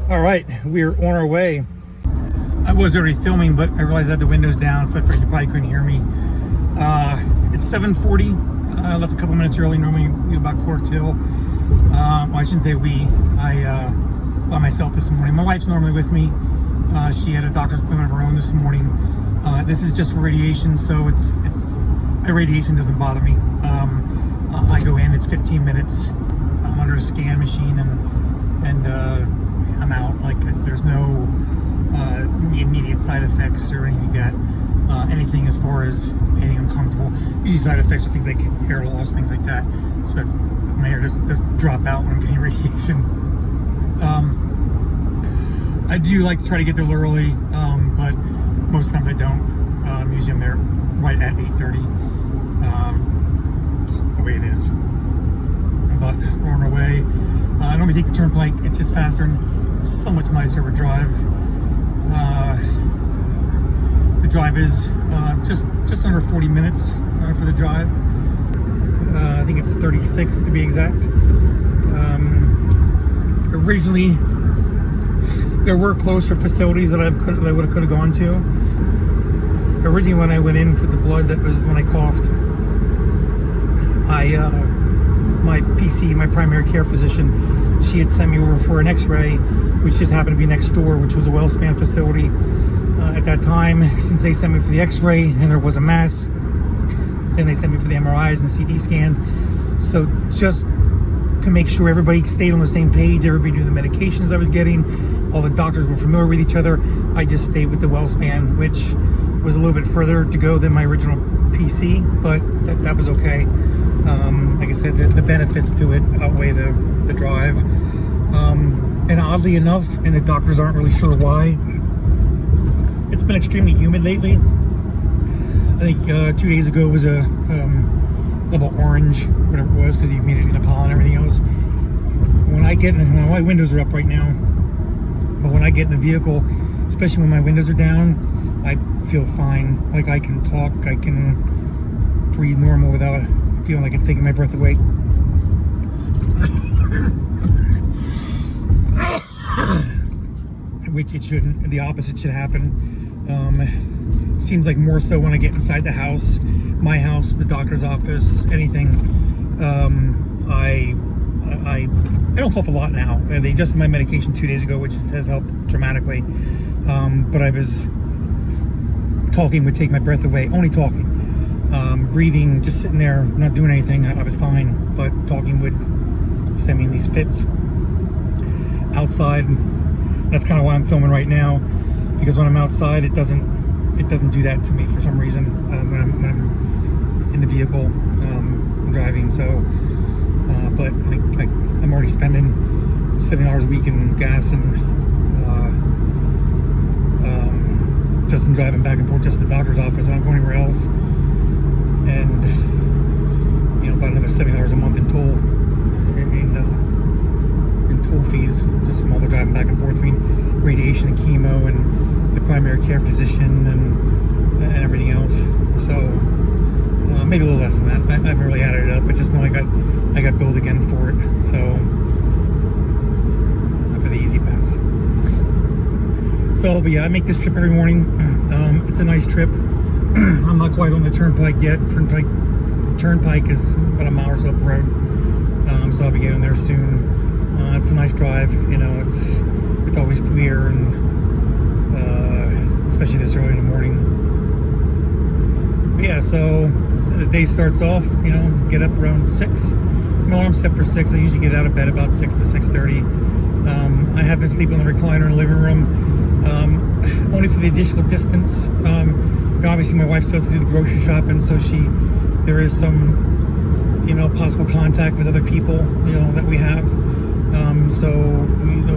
All right, we're on our way. I was already filming, but I realized I had the windows down, so I figured you probably couldn't hear me. It's 7:40. I left a couple minutes early. Normally we about quarter till. Well, I shouldn't say we. I by myself this morning. My wife's normally with me. She had a doctor's appointment of her own this morning. This is just for radiation, so it's my radiation doesn't bother me. I go in. It's 15 minutes. I'm under a scan machine, and I'm out. Like, there's no immediate side effects or anything like that. Anything as far as anything uncomfortable. Usually side effects are things like hair loss, things like that. So that's, my hair just drop out when I'm getting radiation. I do like to try to get there a little early, but most of the time I don't. Usually I'm there right at 8:30. Just the way it is. But we're on our way. I normally take the turnpike. It's just faster and it's so much nicer of a drive. The drive is just under 40 minutes for the drive. I think it's 36 to be exact. Originally, there were closer facilities that I would have gone to. Originally, when I went in for the blood, that was when I coughed. My PC, my primary care physician, she had sent me over for an X-ray, which just happened to be next door, which was a WellSpan facility. At that time, since they sent me for the X-ray and there was a mass, then they sent me for the MRIs and CT scans. So just to make sure everybody stayed on the same page, everybody knew the medications I was getting, all the doctors were familiar with each other, I just stayed with the WellSpan, which was a little bit further to go than my original PC, but that was okay. Like I said, the benefits to it outweigh the drive. And oddly enough, and the doctors aren't really sure why, it's been extremely humid lately. I think 2 days ago was a level orange, whatever it was, because the humidity and the pollen and everything else. When I get in, my windows are up right now, but when I get in the vehicle, especially when my windows are down, I feel fine. Like, I can talk, I can breathe normal without feeling like it's taking my breath away. Which it shouldn't. The opposite should happen. Seems like more so when I get inside the house, my house, the doctor's office, anything. I don't cough a lot now. They adjusted my medication 2 days ago, which has helped dramatically. But I was talking would take my breath away. Only talking. Breathing, just sitting there, not doing anything, I was fine. But talking would send me in these fits. Outside, that's kind of why I'm filming right now, because when I'm outside, it doesn't do that to me for some reason. When I'm in the vehicle driving. So, but I'm already spending $7 a week in gas and just in driving back and forth just to the doctor's office. I don't go anywhere else. And about another $70 a month in toll in toll fees, just from all the driving back and forth between radiation and chemo and the primary care physician and everything else. So maybe a little less than that. I haven't really added it up, but just know I got billed again for it. So for the easy pass. So, but yeah, I make this trip every morning. It's a nice trip. I'm not quite on the turnpike yet. Turnpike is about a mile or so up the road, so I'll be getting there soon. It's a nice drive. It's always clear, and especially this early in the morning. But yeah, so the day starts off. Get up around 6. My alarm's set for 6. I usually get out of bed about 6 to 6:30. I have been sleeping in the recliner in the living room, only for the additional distance. Obviously my wife still has to do the grocery shopping, so there is some possible contact with other people that we have. So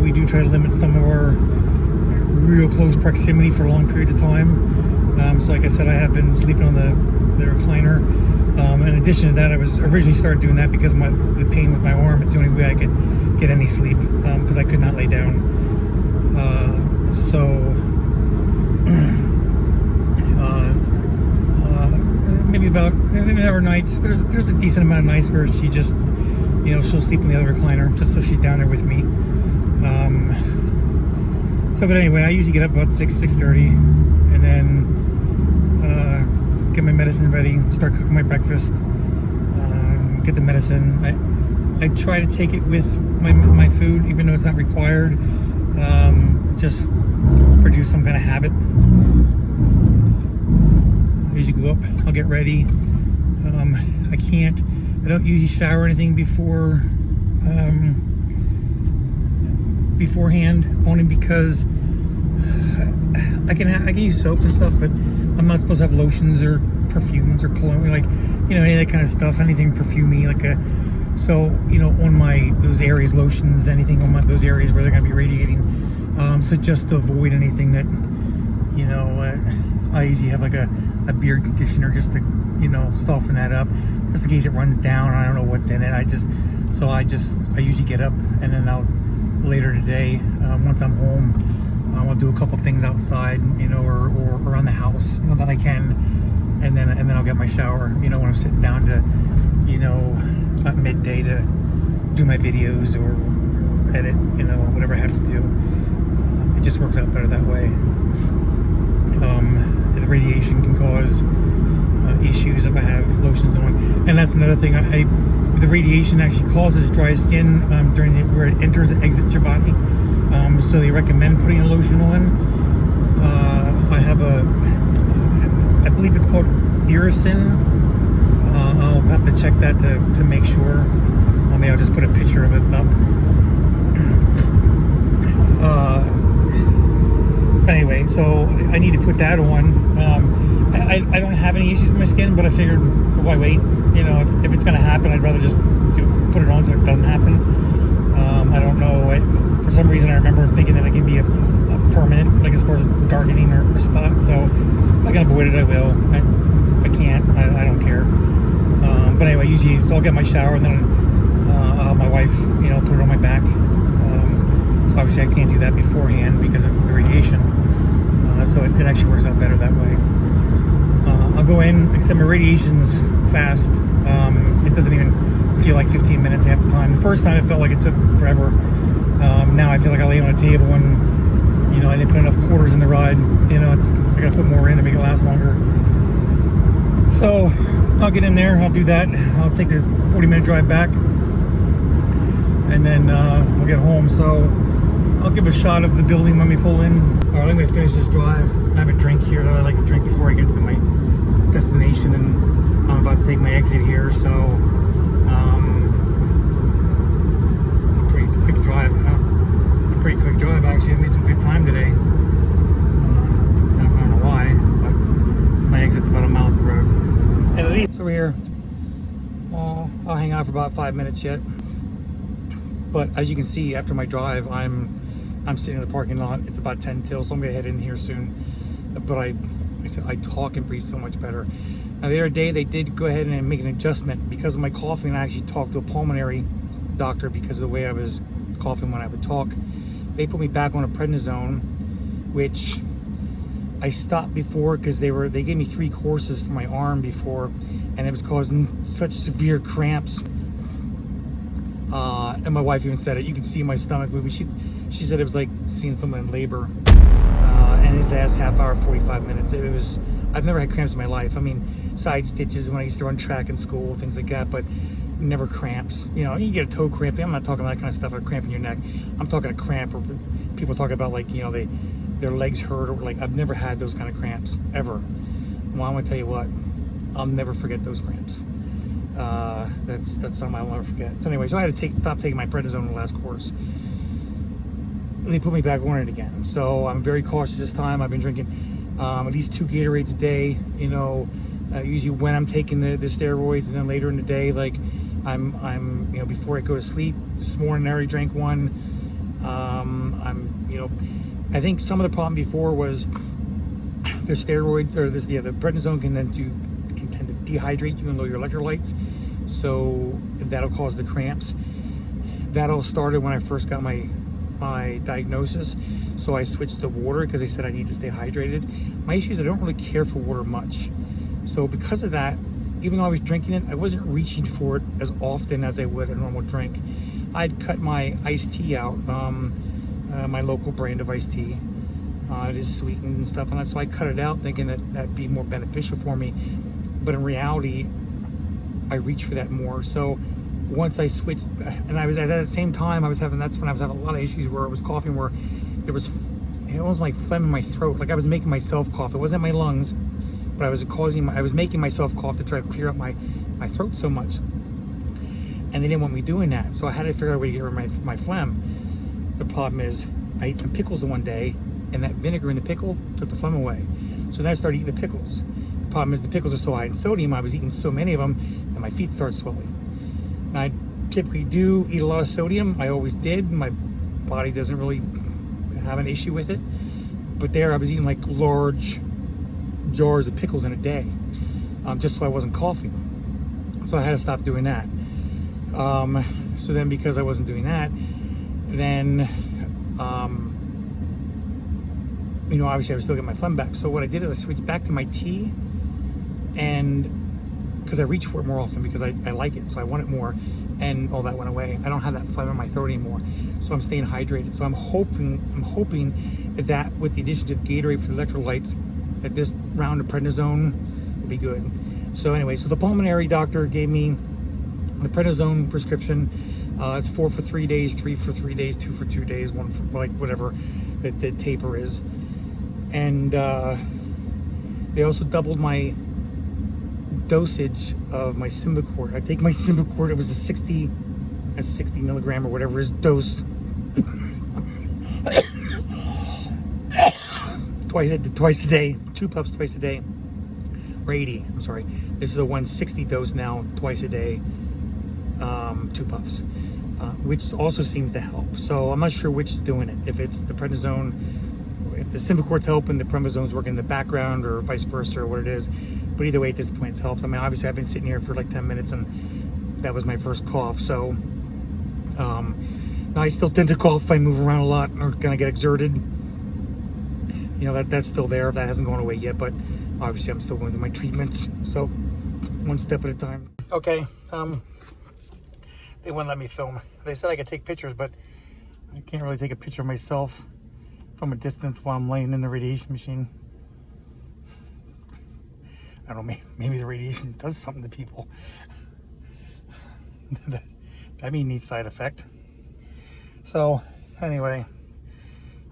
we do try to limit some of our real close proximity for long periods of time. So like I said, I have been sleeping on the recliner. In addition to that, I was originally started doing that because the pain with my arm is the only way I could get any sleep, because I could not lay down. Maybe about every nights. There's a decent amount of nights where she just, she'll sleep in the other recliner just so she's down there with me. So, but anyway, I usually get up about 6:30, and then get my medicine ready, start cooking my breakfast, get the medicine. I try to take it with my food, even though it's not required. Just produce some kind of habit. I usually go up, I'll get ready. I don't usually shower or anything beforehand, only because I can use soap and stuff, but I'm not supposed to have lotions or perfumes or cologne, like, any of that kind of stuff, anything perfumey, so, on those areas, lotions, anything on those areas where they're going to be radiating. So just to avoid anything that, I usually have like a beard conditioner just to, soften that up, just in case it runs down. I don't know what's in it. I usually get up, and then later today, once I'm home, I'll do a couple things outside, or around the house, that I can, and then I'll get my shower, when I'm sitting down to, at midday to do my videos or edit, whatever I have to do. It just works out better that way. The radiation can cause issues if I have lotions on, and that's another thing. The radiation actually causes dry skin where it enters and exits your body. So they recommend putting a lotion on. I believe it's called Irrisin. I'll have to check that to make sure. Maybe I'll just put a picture of it up. But anyway, so I need to put that on. I don't have any issues with my skin, but I figured, why wait? If it's going to happen, I'd rather just put it on so it doesn't happen. I don't know. For some reason, I remember thinking that it can be a permanent, like as far as darkening or spot. So if I can avoid it, I will. If I can't, I don't care. But anyway, usually, so I'll get my shower, and then I'll have my wife, put it on my back. So obviously, I can't do that beforehand because of the radiation. So it actually works out better that way. I'll go in, except my radiation's fast. It doesn't even feel like 15 minutes half the time. The first time it felt like it took forever. Now I feel like I lay on a table and, I didn't put enough quarters in the ride. I gotta put more in to make it last longer. So I'll get in there, I'll do that. I'll take the 40-minute drive back, and then we'll get home. So I'll give a shot of the building when we pull in. All right, let me finish this drive. I have a drink here that I like to drink before I get to my destination, and I'm about to take my exit here. So it's a pretty quick drive. It's a pretty quick drive, actually. I made some good time today. I don't know why, but my exit's about a mile up the road. And at least over here, I'll hang out for about 5 minutes yet. But as you can see, after my drive, I'm sitting in the parking lot. It's about 10 till, so I'm gonna head in here soon. But I talk and breathe so much better. Now the other day, they did go ahead and make an adjustment because of my coughing. I actually talked to a pulmonary doctor because of the way I was coughing when I would talk. They put me back on a prednisone, which I stopped before because they gave me 3 courses for my arm before, and it was causing such severe cramps. And my wife even said it. You can see my stomach moving. She said it was like seeing someone in labor. And it lasts half hour, 45 minutes. I've never had cramps in my life. I mean, side stitches when I used to run track in school, things like that, but never cramps. You get a toe cramp. I'm not talking about that kind of stuff, a cramp in your neck. I'm talking a cramp where people talk about their legs hurt, or like, I've never had those kind of cramps, ever. Well, I'm gonna tell you what, I'll never forget those cramps. That's something I'll never forget. So anyway, so I had to stop taking my prednisone in the last course. They put me back on it again. So I'm very cautious this time. I've been drinking at least 2 Gatorades a day. Usually when I'm taking the steroids, and then later in the day, like I'm before I go to sleep. This morning I already drank one. I think some of the problem before was the steroids, or the prednisone can tend to dehydrate you and lower your electrolytes, so that'll cause the cramps. That all started when I first got my diagnosis, so I switched to water because they said I need to stay hydrated. My issue is I don't really care for water much, so because of that, even though I was drinking it, I wasn't reaching for it as often as I would a normal drink. I'd cut my iced tea out, my local brand of iced tea, It is sweetened and stuff, and that's why I cut it out, thinking that that'd be more beneficial for me. But in reality, I reach for that more. So once I switched, and I was at the same time that's when I was having a lot of issues where I was coughing, where it was like phlegm in my throat, like I was making myself cough. It wasn't my lungs, but I was making myself cough to try to clear up my throat so much, and they didn't want me doing that. So I had to figure out a way to get rid of my phlegm. The problem is I ate some pickles the one day, and that vinegar in the pickle took the phlegm away. So then I started eating the pickles. The problem is the pickles are so high in sodium, I was eating so many of them, and my feet started swelling. And I typically do eat a lot of sodium. I always did. My body doesn't really have an issue with it. But there I was eating like large jars of pickles in a day, just so I wasn't coughing. So I had to stop doing that. So then because I wasn't doing that, then obviously I was still getting my phlegm back. So what I did is I switched back to my tea, and because I reach for it more often because I like it, so I want it more, and all that went away. I don't have that phlegm in my throat anymore, so I'm staying hydrated. So I'm hoping that with the addition to the Gatorade for the electrolytes, that this round of prednisone will be good. So anyway, so the pulmonary doctor gave me the prednisone prescription. It's 4 for 3 days, 3 for 3 days, 2 for 2 days, 1 for like whatever the taper is. And they also doubled my dosage of my Symbicort. I take my Symbicort, it was a 60 milligram or whatever is dose. twice a day, 2 puffs twice a day, or 80, I'm sorry. This is a 160 dose now, twice a day, 2 puffs, which also seems to help. So I'm not sure which is doing it, if it's the prednisone, if the Symbicort's helping, the prednisone's working in the background, or vice versa, or what it is. But either way, at this point, it's helped. I mean, obviously I've been sitting here for like 10 minutes, and that was my first cough. So now I still tend to cough if I move around a lot or kind of get exerted. That's still there. That hasn't gone away yet, but obviously I'm still going through my treatments. So one step at a time. Okay, they wouldn't let me film. They said I could take pictures, but I can't really take a picture of myself from a distance while I'm laying in the radiation machine. I don't know, maybe the radiation does something to people. That'd be a neat side effect. So anyway,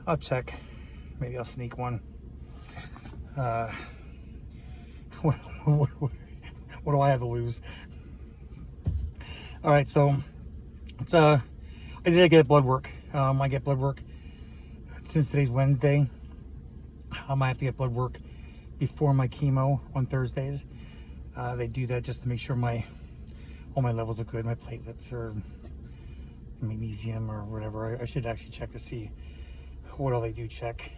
I'll check. Maybe I'll sneak one. What do I have to lose? All right, so it's I did get blood work. I get blood work since today's Wednesday. I might have to get blood work before my chemo on Thursdays. They do that just to make sure all my levels are good, my platelets or magnesium or whatever. I should actually check to see what all they do check.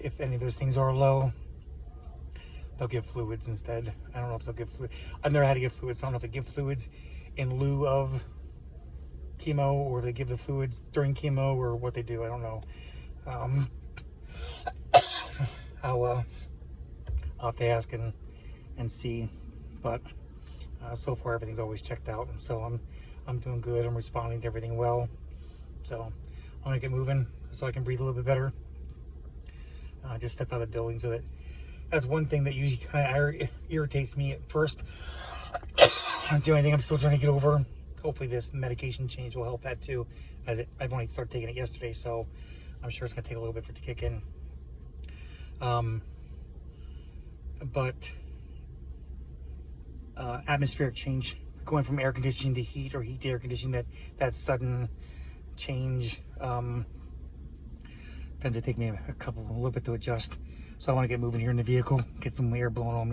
If any of those things are low, they'll give fluids instead. I don't know if they'll give fluids. I've never had to give fluids, so I don't know if they give fluids in lieu of chemo, or if they give the fluids during chemo, or what they do. I don't know. I'll have to ask and see, but so far everything's always checked out, so I'm doing good. I'm responding to everything well, so I'm gonna get moving so I can breathe a little bit better. Just step out of the building, so that's one thing that usually kind of irritates me at first. That's the only thing I'm still trying to get over. Hopefully this medication change will help that too, as I've only started taking it yesterday, so I'm sure it's gonna take a little bit for it to kick in. But atmospheric change, going from air conditioning to heat, or heat to air conditioning, that sudden change tends to take me a little bit to adjust. So I want to get moving here in the vehicle, get some air blown on me.